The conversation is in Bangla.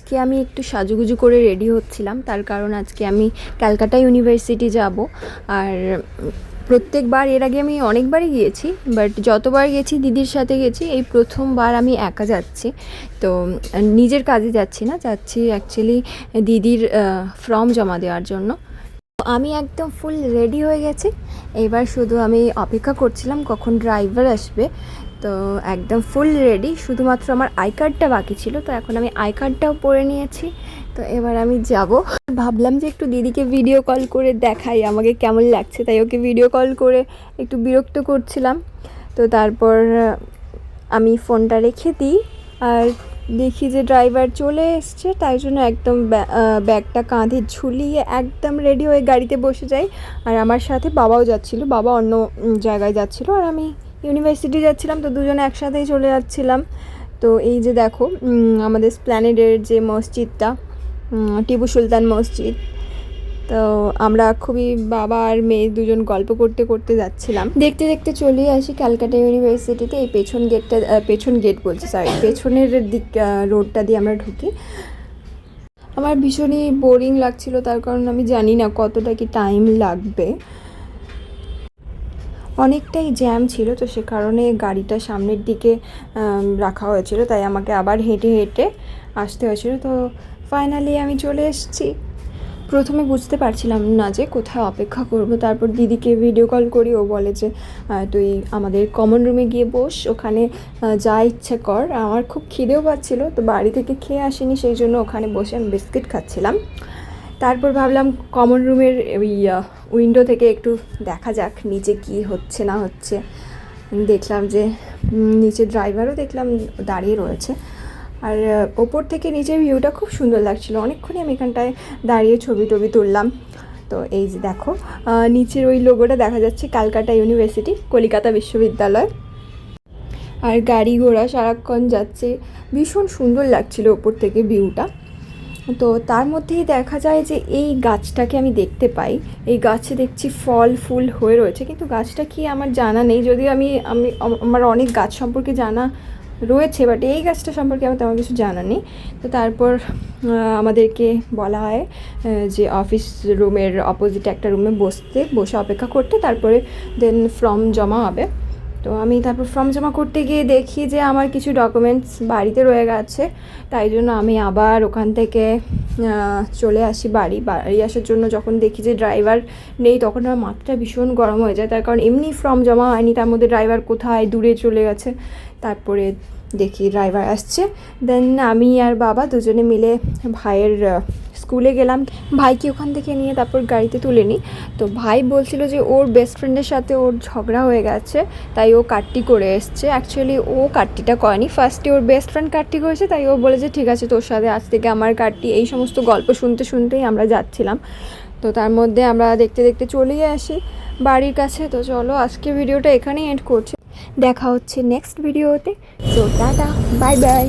আজকে আমি একটু সাজুগুজু করে রেডি হচ্ছিলাম, তার কারণ আজকে আমি ক্যালকাটা ইউনিভার্সিটি যাব। আর প্রত্যেকবার এর আগে আমি অনেকবারই গিয়েছি, বাট যতবার গেছি দিদির সাথে গেছি, এই প্রথমবার আমি একা যাচ্ছি। তো নিজের কাজে যাচ্ছি না, যাচ্ছি অ্যাকচুয়ালি দিদির ফর্ম জমা দেওয়ার জন্য। আমি একদম ফুল রেডি হয়ে গেছি, এবার শুধু আমি অপেক্ষা করছিলাম কখন ড্রাইভার আসবে। তো একদম ফুল রেডি, শুধুমাত্র আমার আই কার্ডটা বাকি ছিল, তো এখন আমি আই কার্ডটাও পরে নিয়েছি। তো এবার আমি যাব। ভাবলাম যে একটু দিদিকে ভিডিও কল করে দেখাই আমাকে কেমন লাগছে, তাই ওকে ভিডিও কল করে একটু বিরক্ত করছিলাম। তো তারপর আমি ফোনটা রেখে দিই, আর দেখি যে ড্রাইভার চলে এসছে, তাই জন্য একদম ব্যাগটা কাঁধে ঝুলিয়ে একদম রেডি হয়ে গাড়িতে বসে যাই। আর আমার সাথে বাবাও যাচ্ছিল, বাবা অন্য জায়গায় যাচ্ছিল আর আমি ইউনিভার্সিটি যাচ্ছিলাম, তো দুজনে একসাথেই চলে যাচ্ছিলাম। তো এই যে দেখো আমাদের স্প্ল্যানেডের যে মসজিদটা, টিপু সুলতান মসজিদ, তো আমরা খুবই বাবা আর মেয়ে দুজন গল্প করতে করতে যাচ্ছিলাম। দেখতে দেখতে চলে আসি ক্যালকাটা ইউনিভার্সিটিতে। এই পেছন গেট বলছি, সরি, পেছনের দিক রোডটা দিয়ে আমরা ঢুকি। আমার ভীষণই বোরিং লাগছিল, তার কারণ আমি জানি না কতটা কি টাইম লাগবে, অনেকটাই জ্যাম ছিল, তো সে কারণে গাড়িটা সামনের দিকে রাখা হয়েছিল, তাই আমাকে আবার হেঁটে হেঁটে আসতে হয়েছিল। তো ফাইনালি আমি চলে এসেছি। প্রথমে বুঝতে পারছিলাম না যে কোথায় অপেক্ষা করব, তারপর দিদিকে ভিডিও কল করি, ও বলে যে তুই আমাদের কমন রুমে গিয়ে বস, ওখানে যা ইচ্ছে কর। আমার খুব খিদেও পাচ্ছিলো, তো বাড়ি থেকে খেয়ে আসিনি, সেই জন্য ওখানে বসে আমি বিস্কিট খাচ্ছিলাম। তারপর ভাবলাম কমন রুমের ওই উইন্ডো থেকে একটু দেখা যাক নিচে কি হচ্ছে না হচ্ছে। দেখলাম যে নিচে ড্রাইভারও দেখলাম দাঁড়িয়ে রয়েছে, আর ওপর থেকে নিচের ভিউটা খুব সুন্দর লাগছিল। অনেকক্ষণই আমি এখানটায় দাঁড়িয়ে ছবি টবি তুললাম। তো এই যে দেখো নিচের ওই লোগোটা দেখা যাচ্ছে, ক্যালকাটা ইউনিভার্সিটি, কলিকাতা বিশ্ববিদ্যালয়। আর গাড়ি ঘোড়া সারাক্ষণ যাচ্ছে, ভীষণ সুন্দর লাগছিল ওপর থেকে ভিউটা। তো তার মধ্যেই দেখা যায় যে এই গাছটাকে আমি দেখতে পাই, এই গাছে দেখছি ফল ফুল হয়ে রয়েছে, কিন্তু গাছটা কি আমার জানা নেই, যদিও আমি আমার অনেক গাছ সম্পর্কে জানা রয়েছে, বাট এই গাছটা সম্পর্কে আমার তেমন কিছু জানা নেই। তো তারপর আমাদেরকে বলা হয় যে অফিস রুমের অপোজিটে একটা রুমে বসে অপেক্ষা করতে, তারপরে দেন ফর্ম জমা হবে। তো আমি তারপর ফর্ম জমা করতে গিয়ে দেখি যে আমার কিছু ডকুমেন্টস বাড়িতে রয়ে গেছে, তাই জন্য আমি আবার ওখান থেকে চলে আসি বাড়ি আসার জন্য। যখন দেখি যে ড্রাইভার নেই, তখন আমার মাথাটা ভীষণ গরম হয়ে যায়, তার কারণ এমনি ফর্ম জমা হয়নি, তার মধ্যে ড্রাইভার কোথায় দূরে চলে গেছে। তারপরে দেখি ড্রাইভার আসছে, দেন আমি আর বাবা দুজনে মিলে ভাইয়ের স্কুলে গেলাম। ভাইকে ওখান থেকে নিয়ে তারপর গাড়িতে তুলে নিই। তো ভাই বলছিল যে ওর বেস্ট ফ্রেন্ডের সাথে ওর ঝগড়া হয়ে গেছে, তাই ও কাটটি করে এসছে। অ্যাকচুয়ালি ও কাটটিটা করেনি, ফার্স্টে ওর বেস্ট ফ্রেন্ড কাটটি করেছে, তাই ও বলেছে ঠিক আছে তোর সাথে আজ থেকে আমার কাটটি। এই সমস্ত গল্প শুনতে শুনতেই আমরা যাচ্ছিলাম। তো তার মধ্যে আমরা দেখতে দেখতে চলেই আসি বাড়ির কাছে। তো চলো আজকে ভিডিওটা এখানেই এন্ড করছি, দেখা হচ্ছে নেক্সট ভিডিওতে। তো টাটা, বাই বাই।